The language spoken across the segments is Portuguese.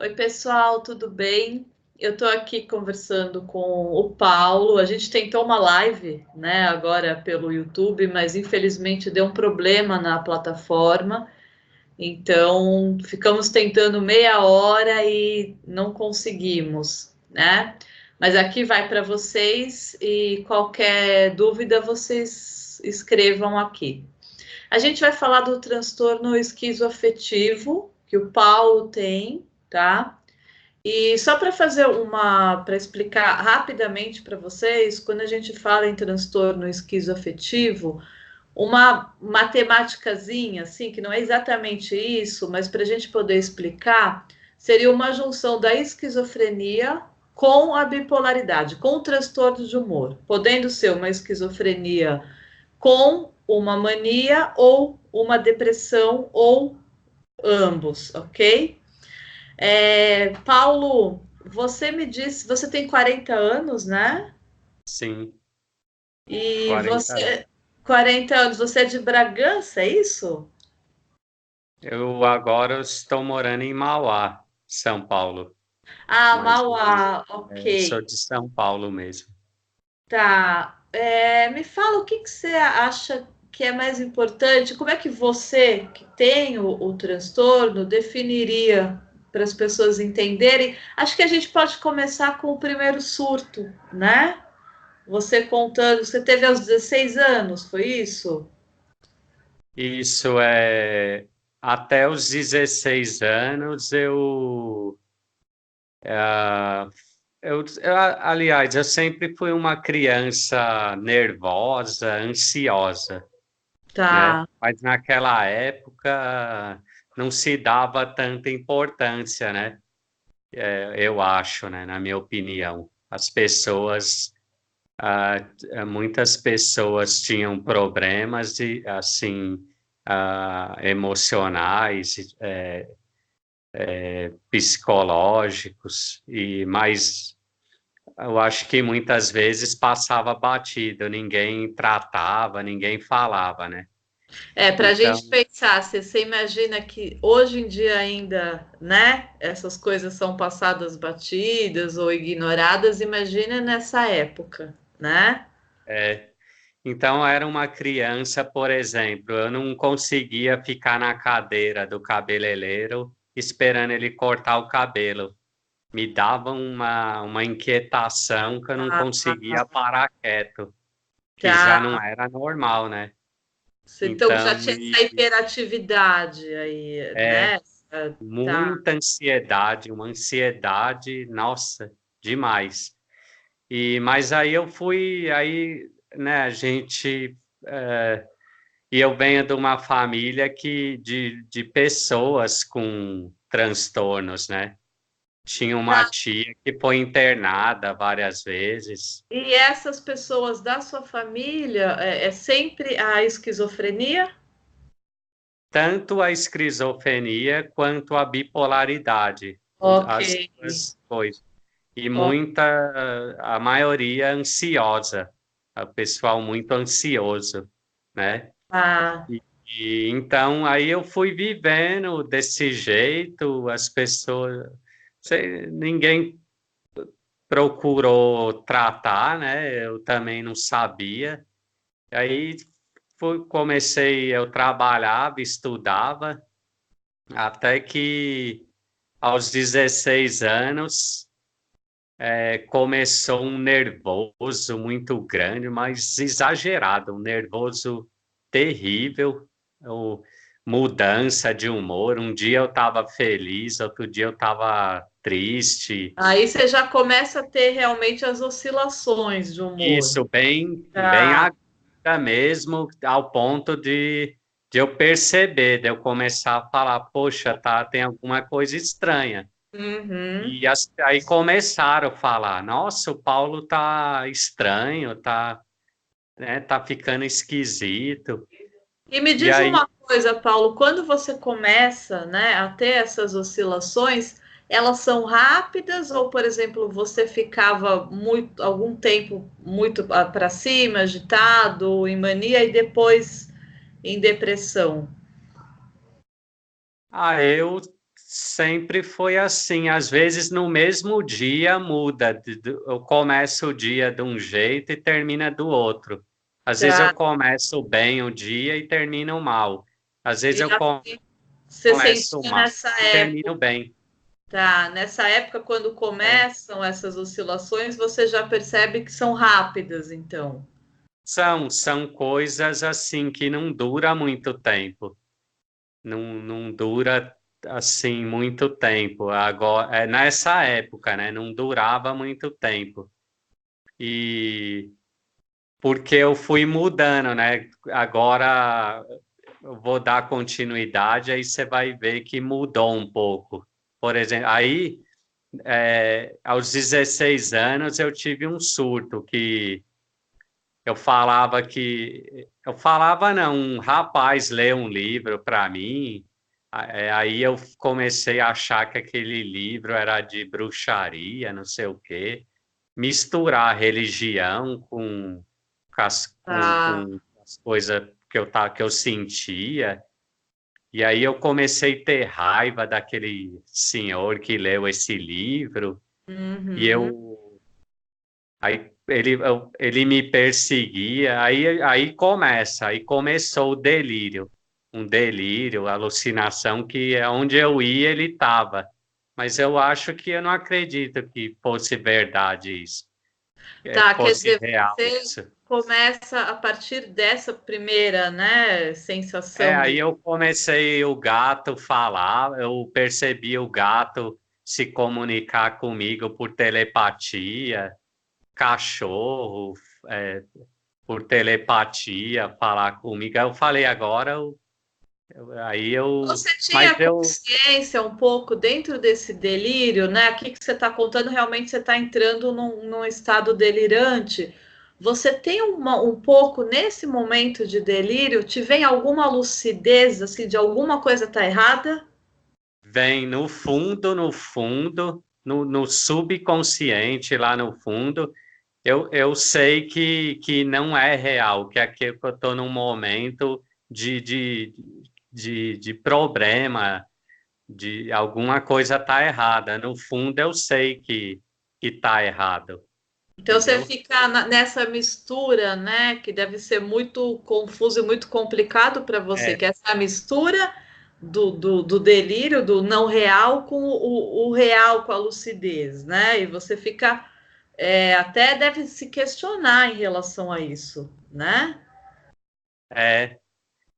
Oi, pessoal, tudo bem? Eu estou aqui conversando com o Paulo. A gente tentou uma live, né, agora pelo YouTube, mas infelizmente deu um problema na plataforma. Então, ficamos tentando meia hora e não conseguimos, né? Mas aqui vai para vocês e qualquer dúvida vocês escrevam aqui. A gente vai falar do transtorno esquizoafetivo que o Paulo tem, tá? E só para para explicar rapidamente para vocês, quando a gente fala em transtorno esquizoafetivo, uma matemáticazinha, assim, que não é exatamente isso, mas para a gente poder explicar, seria uma junção da esquizofrenia com a bipolaridade, com o transtorno de humor, podendo ser uma esquizofrenia com uma mania ou uma depressão ou ambos, ok? Paulo, você me disse, você tem 40 anos, né? Sim, E 40 anos. 40 anos, você é de Bragança, é isso? Eu agora estou morando em Mauá, São Paulo, Ah, mas Mauá, eu sou ok. de São Paulo mesmo. Tá. Me fala o que que você acha que é mais importante? Como é que você, que tem o transtorno, definiria para as pessoas entenderem? Acho que a gente pode começar com o primeiro surto, né? Você contando, você teve aos 16 anos, foi isso? Isso é até os 16 anos ah, aliás, eu sempre fui uma criança nervosa, ansiosa, né? Tá. Mas naquela época não se dava tanta importância, né? Eu acho, né? Na minha opinião, as pessoas muitas pessoas tinham problemas de, assim, emocionais, psicológicos, e mas eu acho que muitas vezes passava batido, ninguém tratava, ninguém falava, né? Para a gente Então, pensar, você imagina que hoje em dia ainda, né, essas coisas são passadas batidas ou ignoradas, imagina nessa época, né? é, então era uma criança, por exemplo, eu não conseguia ficar na cadeira do cabeleireiro esperando ele cortar o cabelo. Me dava uma inquietação que eu não conseguia parar quieto, que já Tá. não era normal, né? Então já Então, tinha essa hiperatividade aí, é né? Tá. muita ansiedade, uma ansiedade, nossa, demais. Mas aí eu fui, aí, né, a gente, e eu venho de uma família de pessoas com transtornos, né? Tinha uma tia que foi internada várias vezes. E essas pessoas da sua família é sempre a esquizofrenia? Tanto a esquizofrenia quanto a bipolaridade, Ok. as duas coisas. E Ó, a maioria ansiosa, o pessoal muito ansioso, né? tá. Então aí eu fui vivendo desse jeito, as pessoas, ninguém procurou tratar, né? Eu também não sabia. Aí eu trabalhava, estudava, até que aos 16 anos começou um nervoso muito grande, mas exagerado, um nervoso terrível, o- mudança de humor. Um dia eu estava feliz, outro dia eu estava triste. Aí você já começa a ter realmente as oscilações de humor. Isso, bem Tá. aguda mesmo, ao ponto de eu perceber, de eu começar a falar, poxa, tá, tem alguma coisa estranha. Uhum. Aí começaram a falar, nossa, o Paulo tá estranho, tá, né, tá ficando esquisito. E me E diz aí, uma coisa, Paulo, quando você começa, né, a ter essas oscilações, elas são rápidas ou, por exemplo, você ficava muito algum tempo muito para cima, agitado, em mania e depois em depressão? eu sempre foi assim. Às vezes no mesmo dia muda. Eu começo o dia de um jeito e termina do outro. Às vezes eu Tá. começo bem o dia e termino mal. Às vezes E eu assim, você começo sentia mal nessa e termino época, bem. tá? Nessa época, quando É. começam essas oscilações, você já percebe que são rápidas, então. São coisas assim que não dura muito tempo. Não dura assim muito tempo. Agora, é nessa época, né? Não durava muito tempo. E porque eu fui mudando, né? Agora eu vou dar continuidade, aí você vai ver que mudou um pouco. Por exemplo, aí aos 16 anos eu tive um surto que eu falava não, um rapaz leu um livro para mim, aí eu comecei a achar que aquele livro era de bruxaria, não sei o quê, misturar religião Tá. com as coisas que eu sentia, e aí eu comecei a ter raiva daquele senhor que leu esse livro, e Uhum. eu aí ele me perseguia, aí começou o delírio, um delírio, alucinação que é onde eu ia ele estava. Mas eu acho que eu não acredito que fosse verdade isso, Tá, quer fosse dizer, real você isso. começa a partir dessa primeira, né, sensação Aí do. eu comecei o gato falar, eu percebi o gato se comunicar comigo por telepatia, cachorro, é, por telepatia, falar comigo. Aí eu falei, agora aí eu. Você Mas tinha eu. consciência um pouco dentro desse delírio, né? Aqui que você está contando, realmente você está entrando num estado delirante. Você tem um pouco nesse momento de delírio, te vem alguma lucidez, assim, de alguma coisa tá errada? Vem no fundo, no subconsciente, lá no fundo, eu sei que não é real, que aqui eu estou num momento de, de, de problema, de alguma coisa tá errada. No fundo, eu sei que tá errado, Então você entendeu? fica nessa mistura, né? Que deve ser muito confuso e muito complicado para você, É, que é essa mistura do delírio, do não real, com o real, com a lucidez, né? E você fica até deve se questionar em relação a isso, né? é.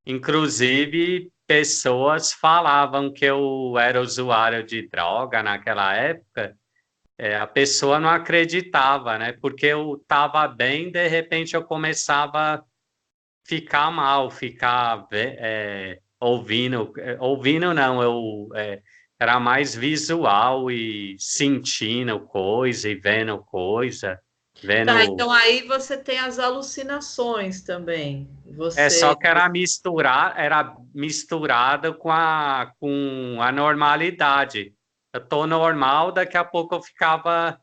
Inclusive, pessoas falavam que eu era usuário de droga naquela época. A pessoa não acreditava, né? Porque eu estava bem, de repente eu começava a ficar mal, ouvindo. Ouvindo não, era mais visual e sentindo coisa e vendo coisa, Tá, vendo. então aí você tem as alucinações também. Só Você que era misturado com a normalidade. Eu tô normal, daqui a pouco eu ficava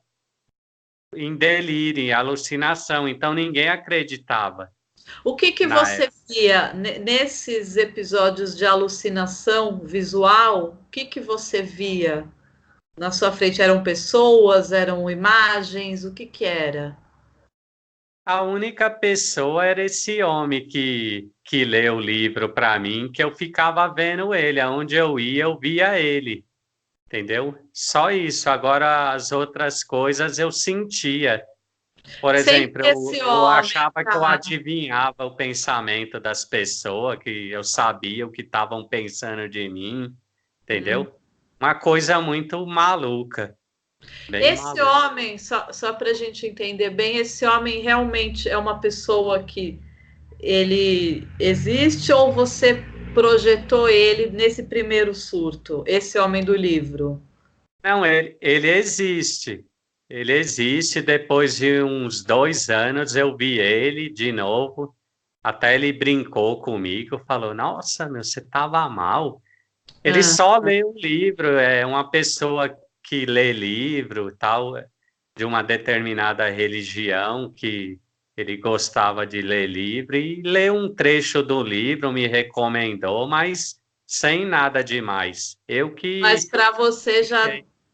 em delírio, em alucinação, então ninguém acreditava O que que na você época. via nesses episódios de alucinação visual? O que que você via na sua frente? Eram pessoas, eram imagens? O que que era? A única pessoa era esse homem que leu o livro para mim, que eu ficava vendo ele, aonde eu ia, eu via ele, entendeu? Só isso. Agora as outras coisas eu sentia. Por Sempre exemplo, esse eu homem, achava que eu tá? adivinhava o pensamento das pessoas, que eu sabia o que estavam pensando de mim, Hum. entendeu? Uma coisa muito maluca, bem Esse maluca. homem, só para a gente entender bem, esse homem realmente é uma pessoa que ele existe ou você projetou ele nesse primeiro surto? Esse homem do livro? Não, ele existe. Ele existe. Depois de uns 2 anos eu vi ele de novo. Até ele brincou comigo, falou: Nossa, meu, você estava mal. Ele Ah, só lê o livro, é uma pessoa que lê livro, tal, de uma determinada religião que ele gostava de ler livro e leu um trecho do livro, me recomendou, mas sem nada demais. Eu Mas que para você já,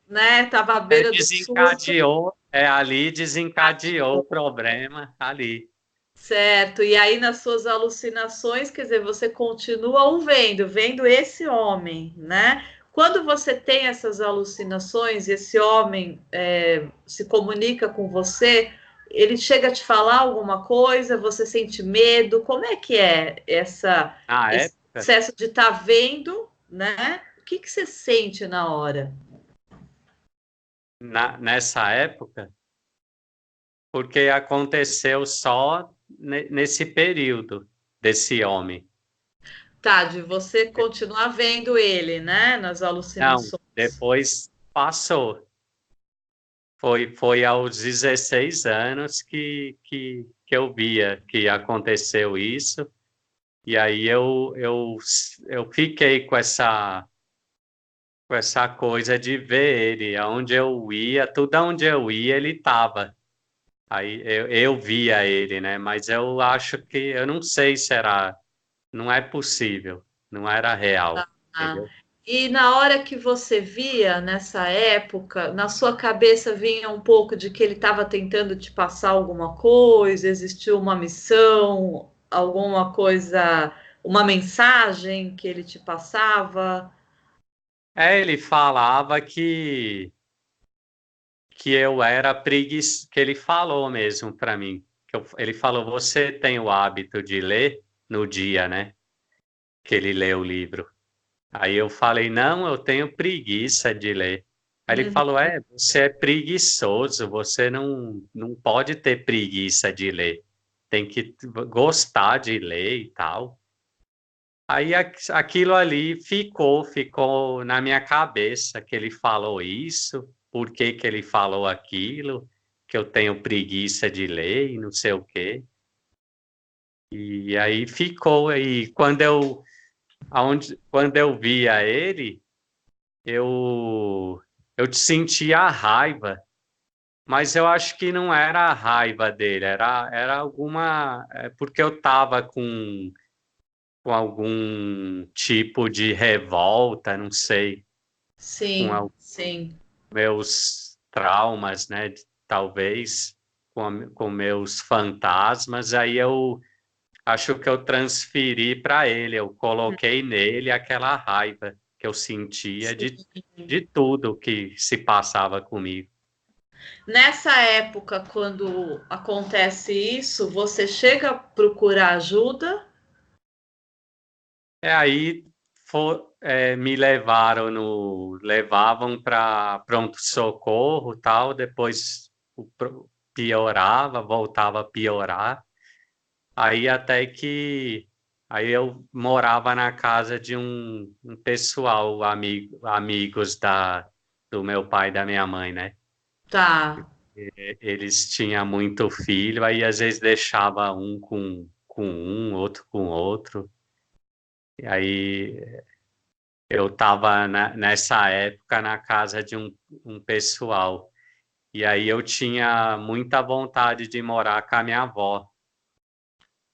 né, estava à beira do surto. desencadeou, ali desencadeou o problema ali. Certo, e aí nas suas alucinações, quer dizer, você continua o vendo esse homem, né? Quando você tem essas alucinações, esse homem se comunica com você, ele chega a te falar alguma coisa, você sente medo, como é que é Na esse época, processo de estar vendo, né? O que que você sente na hora? nessa época, porque aconteceu só nesse período desse homem. Tá, de você continuar vendo ele, né? Nas Não, alucinações. depois passou. Foi aos 16 anos que eu via que aconteceu isso, e aí eu fiquei com essa coisa de ver ele, aonde eu ia, tudo onde eu ia, ele estava. Aí eu via ele, né? Mas eu acho que, eu não sei se era, não é possível, não era real, Ah, entendeu? e na hora que você via nessa época, na sua cabeça vinha um pouco de que ele estava tentando te passar alguma coisa, existiu uma missão, alguma coisa, uma mensagem que ele te passava? Ele falava que eu era que ele falou mesmo para mim. Ele falou, você tem o hábito de ler no dia, né? Que ele lê o livro. Aí eu falei, não, eu tenho preguiça de ler. Aí ele Uhum. falou, você é preguiçoso, você não pode ter preguiça de ler. Tem que gostar de ler e tal. Aí aquilo ali ficou na minha cabeça que ele falou isso, por que que ele falou aquilo, que eu tenho preguiça de ler e não sei o quê. E aí ficou aí quando eu via ele, eu eu sentia a raiva, mas eu acho que não era a raiva dele, era alguma, porque eu estava com algum tipo de revolta, não sei, com Sim, sim. meus traumas, né? Talvez com meus fantasmas, aí eu acho que eu transferi para ele, eu coloquei nele aquela raiva que eu sentia de tudo que se passava comigo. Nessa época, quando acontece isso, você chega a procurar ajuda? Aí me levaram levavam para pronto-socorro, tal, depois piorava, voltava a piorar. Aí até que aí eu morava na casa de um pessoal, amigos do meu pai e da minha mãe, né? Tá. Eles tinham muito filho, aí às vezes deixava um com um, outro com outro. E aí eu estava nessa época na casa de um pessoal. E aí eu tinha muita vontade de morar com a minha avó.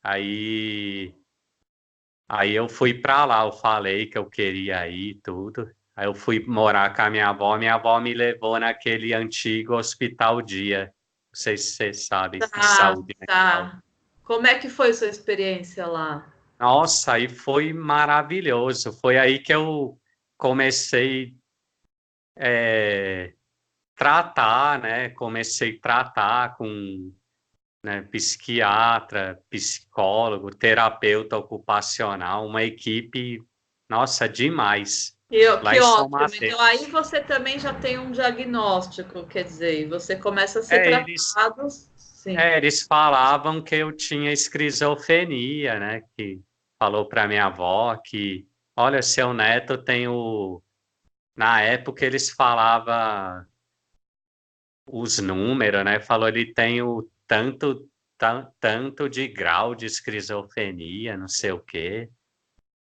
Aí Aí eu fui pra lá, eu falei que eu queria ir e tudo. Aí eu fui morar com a minha avó me levou naquele antigo Hospital Dia. Não sei se você sabe, de Tá, saúde mental. tá. Como é que foi sua experiência lá? Nossa, aí foi maravilhoso. Foi aí que eu comecei a tratar, né? Comecei a tratar com, né, psiquiatra, psicólogo, terapeuta ocupacional, uma equipe, nossa, demais. Lá Que em São ótimo. Então aí Mateus. você também já tem um diagnóstico, quer dizer, e você começa a ser Eles, tratado. Sim. eles falavam que eu tinha esquizofrenia, né? Que falou para minha avó que, olha, seu neto tem o. Na época eles falavam os números, né? Falou ele tem o tanto de grau de esquizofrenia, não sei o quê.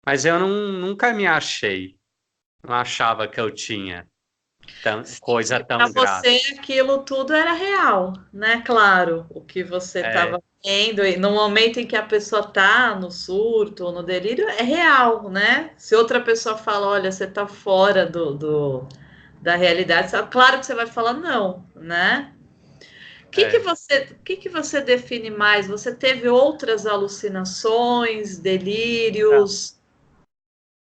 Mas eu nunca me achei, não achava que eu tinha. coisa Para tão grave. você aquilo tudo era real, né? Claro, o que você estava vendo, e no momento em que a pessoa está no surto ou no delírio, é real, né? Se outra pessoa fala, olha, você está fora da realidade, claro que você vai falar não, né? O que que você define mais? Você teve outras alucinações, Então, delírios?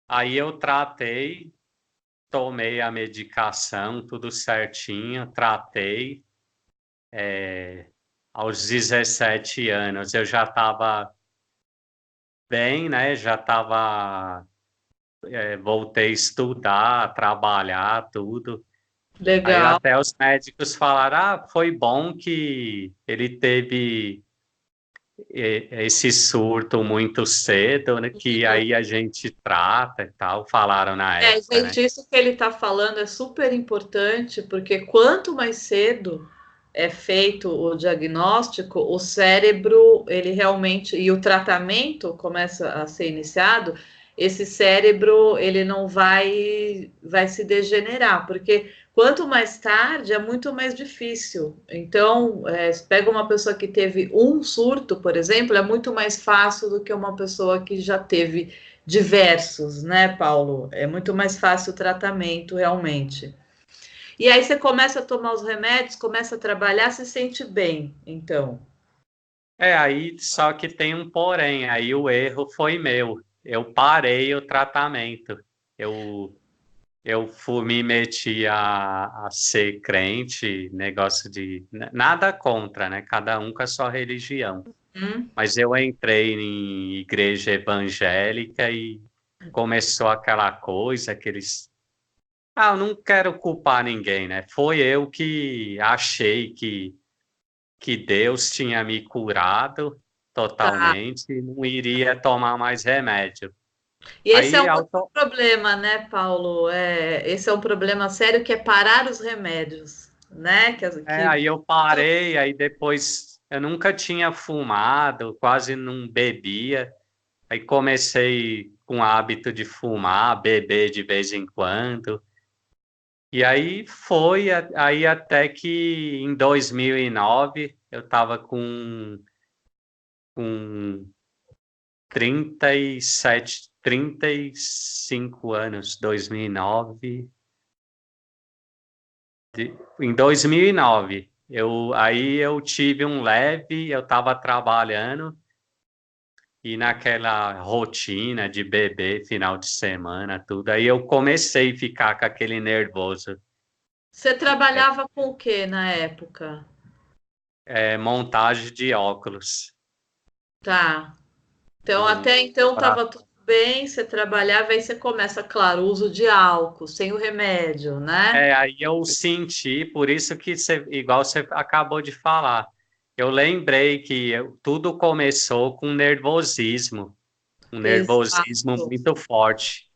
aí eu tratei, tomei a medicação, tudo certinho, tratei. Aos 17 anos eu já estava bem, né? Já estava, voltei a estudar, trabalhar, tudo. Aí Legal. até os médicos falaram, foi bom que ele teve esse surto muito cedo, né? Que aí a gente trata e tal, falaram na época, né? Gente, isso que ele está falando é super importante, porque quanto mais cedo é feito o diagnóstico, o cérebro, ele realmente, e o tratamento começa a ser iniciado, esse cérebro, ele não vai se degenerar, porque quanto mais tarde, é muito mais difícil. Então, se pega uma pessoa que teve um surto, por exemplo, é muito mais fácil do que uma pessoa que já teve diversos, né, Paulo? É muito mais fácil o tratamento, realmente. E aí você começa a tomar os remédios, começa a trabalhar, se sente bem, então. Aí só que tem um porém, aí o erro foi meu. Eu parei o tratamento. Eu, eu fui, me meti a ser crente, negócio de. Nada contra, né? Cada um com a sua religião. Hum? Mas eu entrei em igreja evangélica e começou aquela coisa, aqueles. Eu não quero culpar ninguém, né? Foi eu que achei que Deus tinha me curado Tá. totalmente e não iria tomar mais remédio. E esse é Aí, um outro problema, né, Paulo? Esse é um problema sério que é parar os remédios, né? aí eu parei, aí depois eu nunca tinha fumado, quase não bebia. Aí comecei com o hábito de fumar, beber de vez em quando. E aí foi, aí até que em 2009 eu estava com 37, 35 anos, 2009. Em 2009, aí eu tive um leve, eu estava trabalhando e naquela rotina de beber final de semana, tudo, aí eu comecei a ficar com aquele nervoso. Você É, trabalhava com o que na época? montagem de óculos. Tá. Então, Um, até então pra- estava tudo bem, você trabalhava, aí você começa, claro, o uso de álcool, sem o remédio, né? aí eu senti, por isso que igual você acabou de falar, eu lembrei que tudo começou com nervosismo, um nervosismo Exato. muito forte.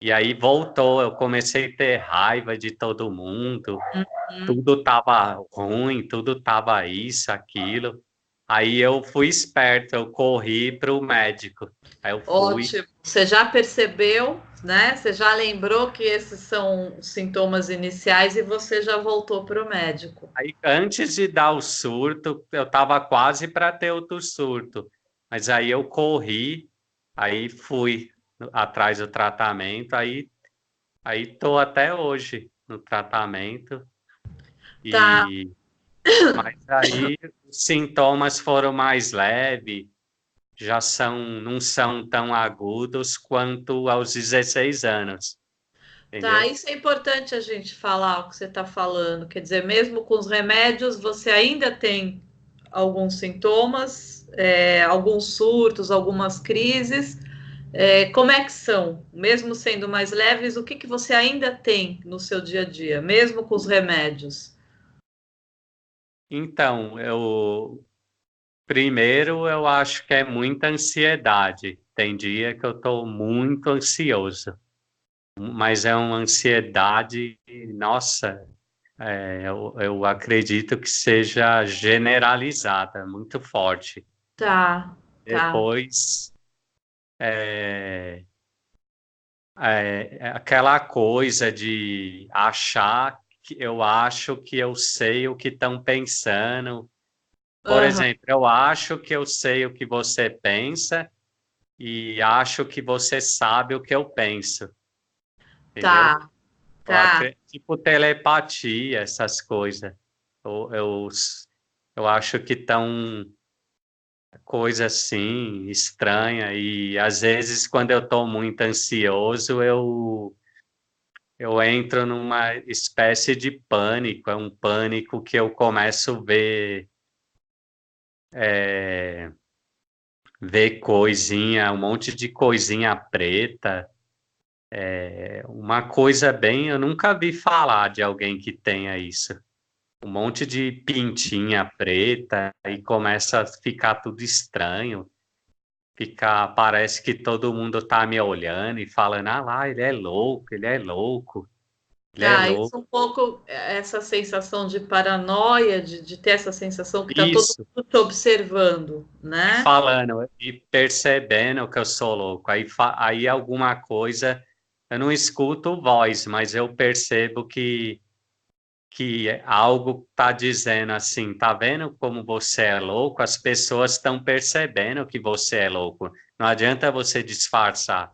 E aí voltou, eu comecei a ter raiva de todo mundo, Uhum. tudo tava ruim, tudo tava isso, aquilo. Aí eu fui esperto, eu corri para o médico. Aí eu fui. Ótimo. Você já percebeu, né? Você já lembrou que esses são os sintomas iniciais e você já voltou para o médico. Aí antes de dar o surto, eu tava quase para ter outro surto. Mas aí eu corri, aí fui atrás do tratamento, aí tô até hoje no tratamento. Tá, E mas aí os sintomas foram mais leves, não são tão agudos quanto aos 16 anos, tá. entendeu? Isso é importante a gente falar o que você está falando. Quer dizer, mesmo com os remédios, você ainda tem alguns sintomas, alguns surtos, algumas crises. Como é que são? Mesmo sendo mais leves, o que que você ainda tem no seu dia a dia, mesmo com os remédios? Então, primeiro eu acho que é muita ansiedade. Tem dia que eu estou muito ansioso, mas é uma ansiedade, nossa, eu acredito que seja generalizada, muito forte. Tá, tá. Depois, é aquela coisa de achar eu acho que eu sei o que estão pensando. Por Aham. exemplo, eu acho que eu sei o que você pensa e acho que você sabe o que eu penso, entendeu? Tá, tá. Tipo telepatia, essas coisas. Eu, eu, eu acho que estão coisa assim, estranha, e às vezes quando eu estou muito ansioso, eu entro numa espécie de pânico, é um pânico que eu começo a é, ver coisinha, um monte de coisinha preta, uma coisa bem, eu nunca vi falar de alguém que tenha isso. Um monte de pintinha preta e começa a ficar tudo estranho. Parece que todo mundo tá me olhando e falando, ah lá, ele é louco, ele é louco, ele é Tá, isso louco. um pouco, essa sensação de paranoia, de ter essa sensação que está todo Isso, mundo te observando, e né? falando e percebendo que eu sou louco. Aí alguma coisa, eu não escuto voz, mas eu percebo que algo tá dizendo assim, tá vendo como você é louco? As pessoas estão percebendo que você é louco. Não adianta você disfarçar.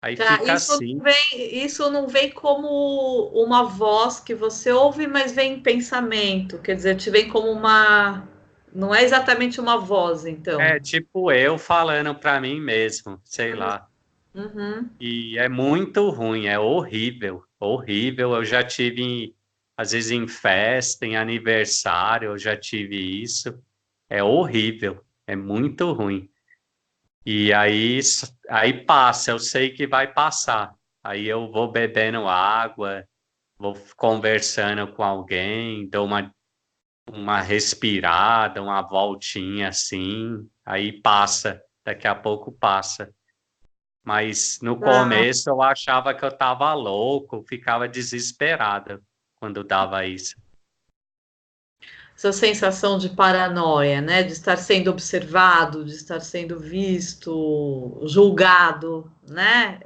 Aí Tá, fica assim. isso não vem como uma voz que você ouve, mas vem em pensamento, quer dizer, te vem como uma. Não é exatamente uma voz, então. É tipo eu falando para mim mesmo, sei lá. Uhum. E é muito ruim, é horrível, horrível. Eu já tive, às vezes, em festa, em aniversário, eu já tive isso. É horrível, é muito ruim. E aí passa, eu sei que vai passar. Aí eu vou bebendo água, vou conversando com alguém, dou uma respirada, uma voltinha assim, aí passa, daqui a pouco passa. Mas no Tá. começo eu achava que eu estava louco, ficava desesperada quando dava isso. Essa sensação de paranoia, né? De estar sendo observado, de estar sendo visto, julgado, né?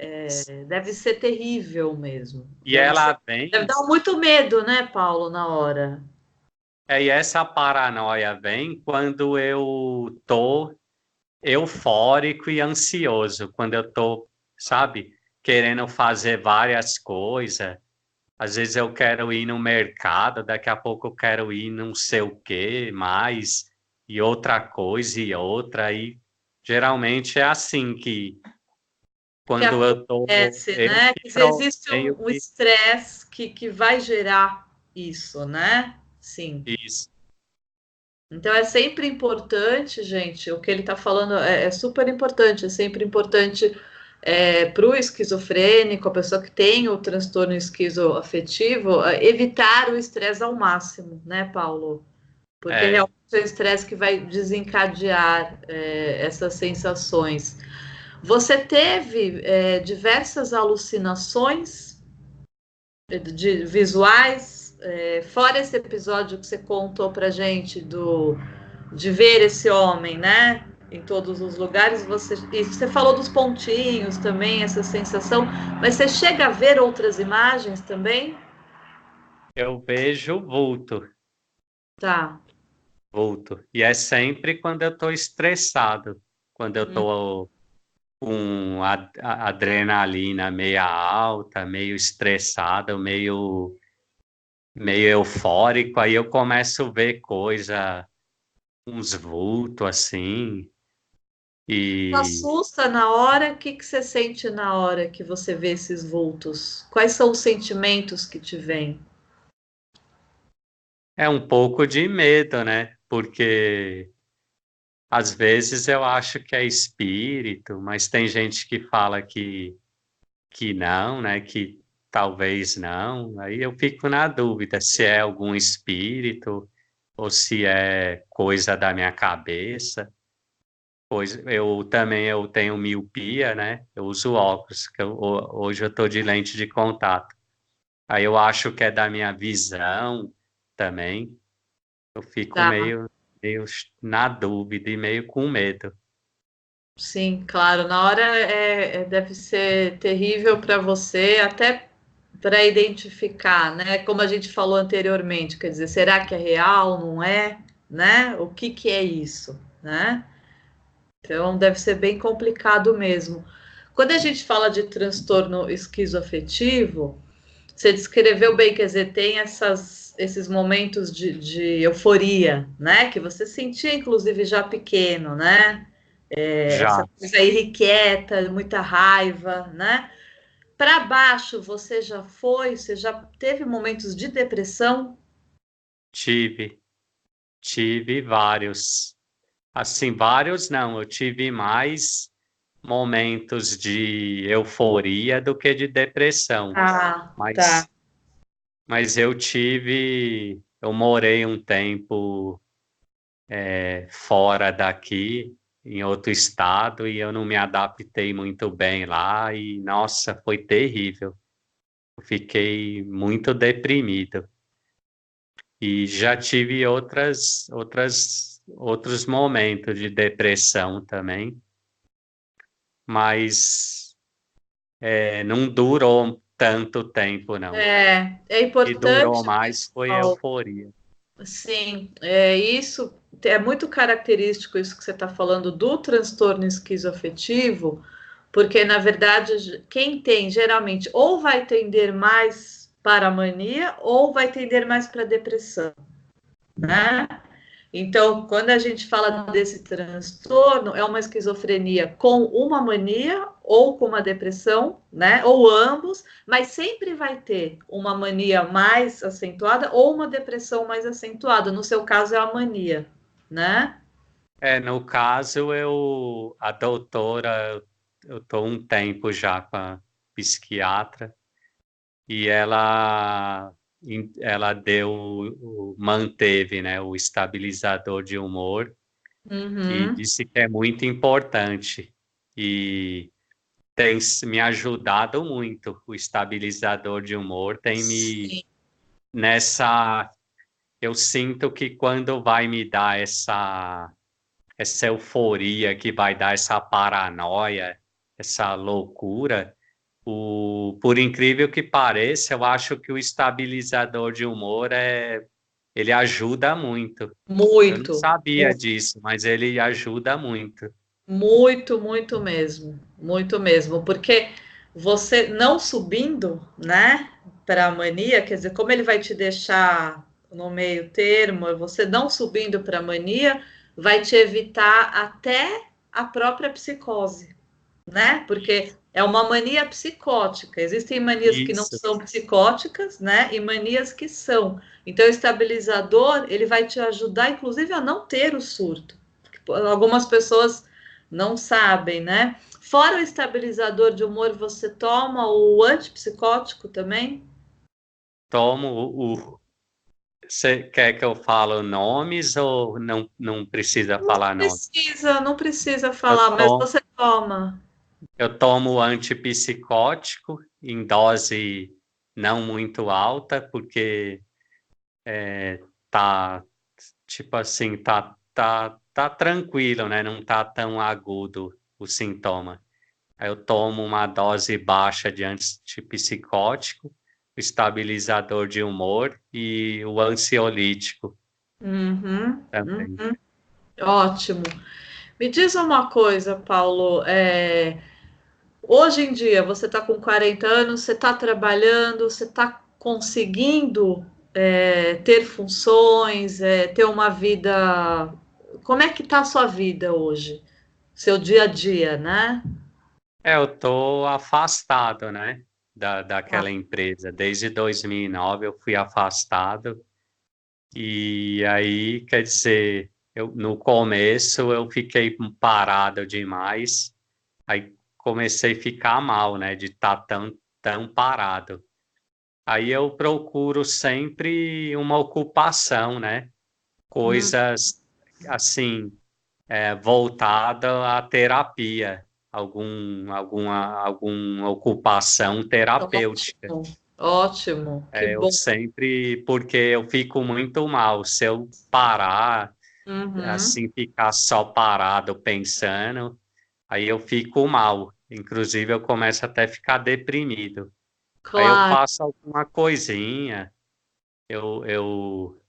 Deve ser terrível mesmo. E ela vem, Deve dar muito medo, né, Paulo, na hora. e essa paranoia vem quando eu tô eufórico e ansioso, quando eu tô, sabe, querendo fazer várias coisas. Às vezes eu quero ir no mercado, daqui a pouco eu quero ir não sei o que mais, e outra coisa e outra, e geralmente é assim que Que quando eu tô, acontece, eu né? que Que existe meio um que estresse que vai gerar isso, né? Sim. isso. Então é sempre importante, gente, o que ele está falando é super importante, é sempre importante para o esquizofrênico, a pessoa que tem o transtorno esquizoafetivo, evitar o estresse ao máximo, né, Paulo? Porque É, realmente é o estresse que vai desencadear essas sensações. Você teve diversas alucinações de visuais, fora esse episódio que você contou pra gente de ver esse homem, né? Em todos os lugares, e você falou dos pontinhos também, essa sensação, mas você chega a ver outras imagens também? eu vejo vulto, Tá. vulto. E é sempre quando eu estou estressado, quando eu Hum. estou com a adrenalina meio alta, meio estressado, meio eufórico, aí eu começo a ver coisa, uns vultos assim, e Assusta na hora, o que que você sente na hora que você vê esses vultos? Quais são os sentimentos que te vêm? é um pouco de medo, né? Porque às vezes eu acho que é espírito, mas tem gente que fala que não, né? Que talvez não. Aí eu fico na dúvida se é algum espírito ou se é coisa da minha cabeça. Pois eu tenho miopia, né? Eu uso óculos, hoje eu estou de lente de contato. Aí eu acho que é da minha visão também. Eu fico Tá, meio na dúvida e meio com medo. sim, claro, na hora deve ser terrível para você, até para identificar, né? Como a gente falou anteriormente, quer dizer, será que é real, não é, né? O que que é isso, né? Então deve ser bem complicado mesmo. Quando a gente fala de transtorno esquizoafetivo, você descreveu bem, quer dizer, tem esses momentos de euforia, né? Que você sentia, inclusive, já pequeno, né? Essa Já coisa irrequieta, muita raiva, né? Para baixo, você já foi? Você já teve momentos de depressão? tive, tive vários. Assim, vários não, eu tive mais momentos de euforia do que de depressão. Ah, tá. Mas, mas eu morei um tempo fora daqui, em outro estado, e eu não me adaptei muito bem lá, e nossa, foi terrível. Eu fiquei muito deprimido. E já tive outros momentos de depressão também, mas não durou tanto tempo, não. O É que durou importante, mais foi a pessoal. euforia. Sim, é isso. É muito característico isso que você está falando do transtorno esquizoafetivo, porque na verdade quem tem geralmente ou vai tender mais para a mania ou vai tender mais para a depressão, né? Então, quando a gente fala desse transtorno, é uma esquizofrenia com uma mania ou com uma depressão, né? Ou ambos, mas sempre vai ter uma mania mais acentuada ou uma depressão mais acentuada. No seu caso, é a mania, né? No caso, a doutora, eu estou um tempo já com a psiquiatra, e ela manteve, né, o estabilizador de humor, e Uhum. disse que é muito importante. E tem me ajudado muito. O estabilizador de humor tem me Sim, nessa. Eu sinto que quando vai me dar essa euforia, que vai dar essa paranoia, essa loucura, por incrível que pareça, eu acho que o estabilizador de humor ele ajuda muito. Eu não muito, sabia disso, mas ele ajuda muito. muito, muito mesmo, porque você não subindo, né, para a mania, quer dizer, como ele vai te deixar no meio termo, você não subindo para a mania, vai te evitar até a própria psicose, né? Porque é uma mania psicótica. Existem manias que não Isso. são psicóticas, né? E manias que são. Então, o estabilizador, ele vai te ajudar, inclusive, a não ter o surto. Algumas pessoas não sabem, né? Fora o estabilizador de humor, você toma o antipsicótico também? Tomo Você quer que eu fale nomes ou não precisa falar nome? Não precisa Eu falar, mas tomo, você toma. eu tomo antipsicótico em dose não muito alta, porque tá, tipo assim, tá tranquilo, né? Não tá tão agudo o sintoma. Aí eu tomo uma dose baixa de antipsicótico, o estabilizador de humor e o ansiolítico Uhum, também. uhum. Ótimo. Me diz uma coisa, Paulo. Hoje em dia, você está com 40 anos, você está trabalhando, você está conseguindo ter funções, ter uma vida. Como é que está a sua vida hoje? Seu dia a dia, né? Eu tô afastado, né, Ah, daquela empresa. Desde 2009 eu fui afastado e aí, quer dizer, no começo eu fiquei parado demais, aí comecei a ficar mal, né, de estar tão parado. Aí eu procuro sempre uma ocupação, né, hum, coisas assim voltada à terapia, alguma ocupação terapêutica. ótimo, ótimo, que Eu bom. sempre, porque eu fico muito mal, se eu parar, Uhum. assim, ficar só parado pensando, aí eu fico mal. Inclusive, eu começo até a ficar deprimido. Aí eu claro. faço alguma coisinha, eu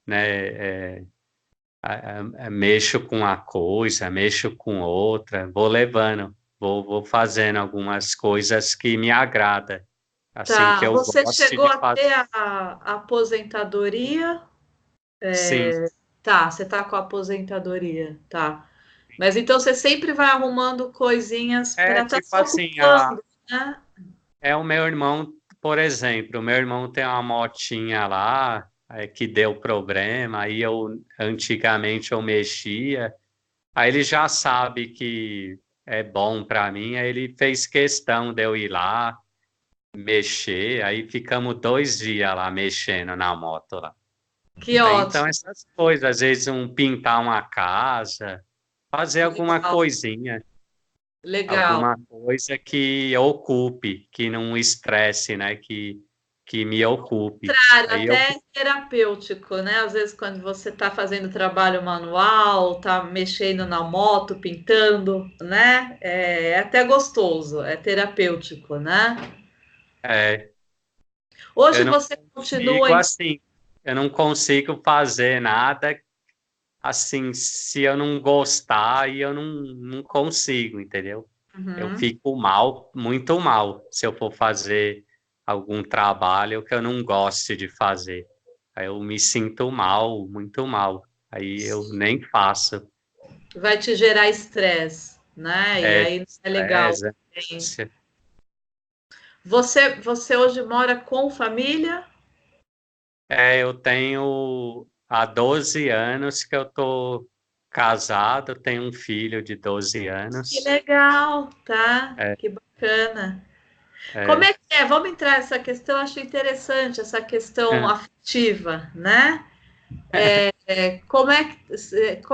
né, mexo com uma coisa, mexo com outra, vou levando, vou fazendo algumas coisas que me agrada, assim que Tá. eu Você gosto chegou de a ter fazer. a aposentadoria? Sim, Tá, você tá com a aposentadoria, tá. Mas então você sempre vai arrumando coisinhas é para estar tipo se assim, ocupando, né? é o meu irmão, por exemplo, o meu irmão tem uma motinha lá, que deu problema, aí antigamente eu mexia, aí ele já sabe que é bom para mim, aí ele fez questão de eu ir lá mexer, aí ficamos 2 dias lá mexendo na moto lá. Que Aí então ótimo, essas coisas, às vezes pintar uma casa, fazer alguma legal, coisinha, legal. alguma coisa que ocupe, que não estresse, né? Que me ocupe. Contrário, Aí eu, até terapêutico, né? Às vezes quando você está fazendo trabalho manual, tá mexendo na moto, pintando, né? É até gostoso, é terapêutico, né? é, Hoje eu não você continua consigo em... assim, eu não consigo fazer nada assim, se eu não gostar, e eu não consigo, entendeu? Eu Uhum. fico mal, muito mal, se eu for fazer algum trabalho que eu não goste de fazer. Aí eu me sinto mal, muito mal. Aí eu nem faço. Vai te gerar estresse, né? E É, aí não é legal. estresse, Também. Você hoje mora com família? eu tenho há 12 anos que eu tô casado, tenho um filho de 12 Que anos. legal, tá? É, Que bacana. Como é, é que é? Vamos entrar nessa questão, acho interessante essa questão afetiva, né? Como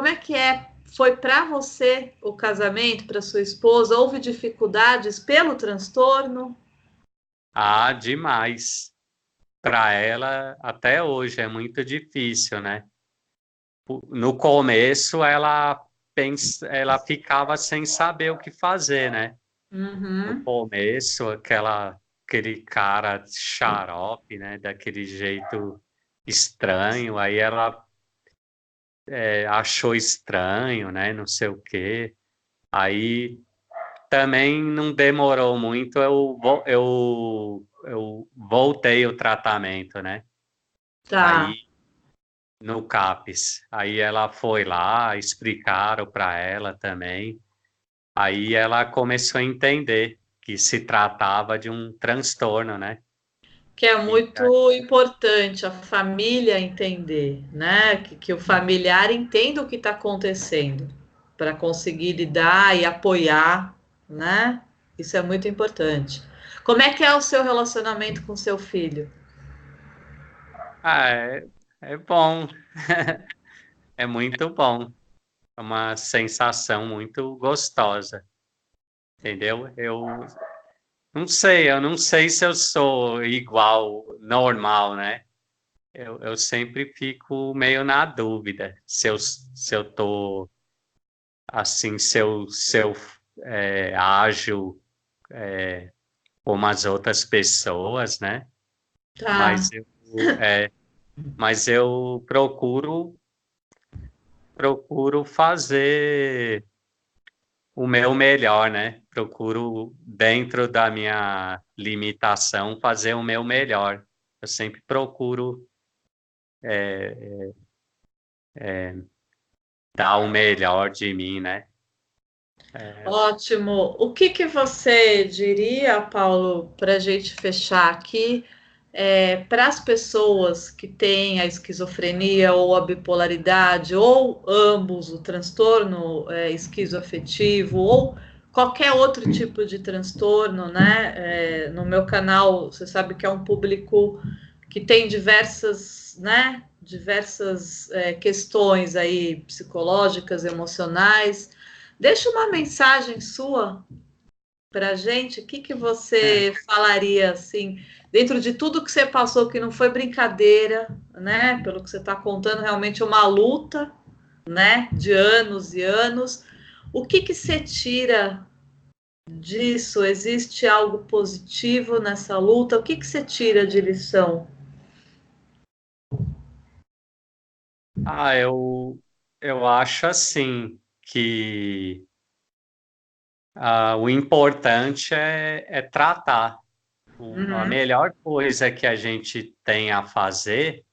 é que foi para você o casamento, para sua esposa? Houve dificuldades pelo transtorno? ah, demais. Para ela, até hoje, é muito difícil, né? No começo, ela ficava sem saber o que fazer, né? No Uhum. começo, aquele cara xarope, né? Daquele jeito estranho, aí ela achou estranho, né? Não sei o quê. Aí também não demorou muito, eu voltei o tratamento, né? Tá. Aí no CAPES. Aí ela foi lá, explicaram para ela também. Aí ela começou a entender que se tratava de um transtorno, né? Que é E muito importante a família entender, né? Que o familiar entenda o que está acontecendo para conseguir lidar e apoiar, né? Isso é muito importante. Como é que é o seu relacionamento com seu filho? ah, é bom, é muito bom, é uma sensação muito gostosa, entendeu? Eu não sei se eu sou igual, normal, né? Eu sempre fico meio na dúvida se eu tô assim, se eu ajo como as outras pessoas, né? Mas Tá, eu, é, mas eu procuro fazer o meu melhor, né? Procuro, dentro da minha limitação, fazer o meu melhor. Eu sempre procuro dar o melhor de mim, né? É, ótimo. O que que você diria, Paulo, para a gente fechar aqui, para as pessoas que têm a esquizofrenia ou a bipolaridade, ou ambos, o transtorno esquizoafetivo, ou qualquer outro tipo de transtorno, né? No meu canal, você sabe que é um público que tem diversas, né? Diversas questões aí psicológicas, emocionais. Deixa uma mensagem sua para a gente. O que que você falaria assim, dentro de tudo que você passou, que não foi brincadeira, né? Pelo que você está contando, realmente é uma luta, né? De anos e anos. O que que você tira disso? Existe algo positivo nessa luta? O que que você tira de lição? Ah, eu acho assim que o importante é tratar. A Uhum. melhor coisa que a gente tem a fazer,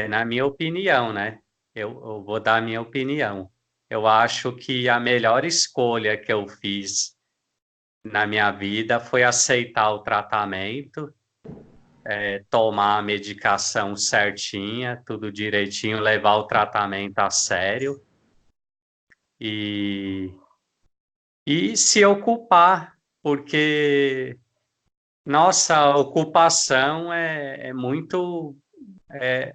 na minha opinião, né? Eu vou dar a minha opinião. Eu acho que a melhor escolha que eu fiz na minha vida foi aceitar o tratamento, tomar a medicação certinha, tudo direitinho, levar o tratamento a sério e, e se ocupar, porque nossa ocupação é muito,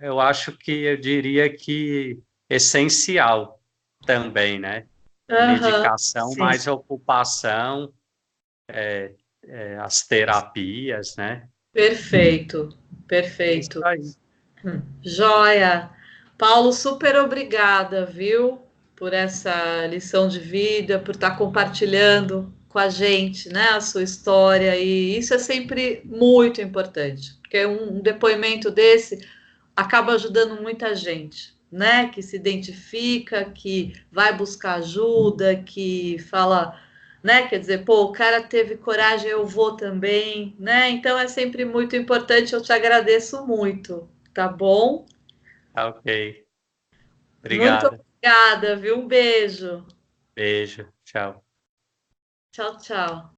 eu acho que eu diria que essencial também, né? Aham, Medicação sim. mais ocupação, as terapias, né? Perfeito, É isso perfeito. aí. Joia. Paulo, super obrigada, viu, por essa lição de vida, por estar compartilhando com a gente, né, a sua história. E isso é sempre muito importante, porque um depoimento desse acaba ajudando muita gente, né, que se identifica, que vai buscar ajuda, que fala, né, quer dizer, pô, o cara teve coragem, eu vou também, né? Então é sempre muito importante. Eu te agradeço muito, tá bom? Tá ok. Muito Obrigado. obrigada, viu? Um beijo. Beijo. Tchau. Tchau, tchau.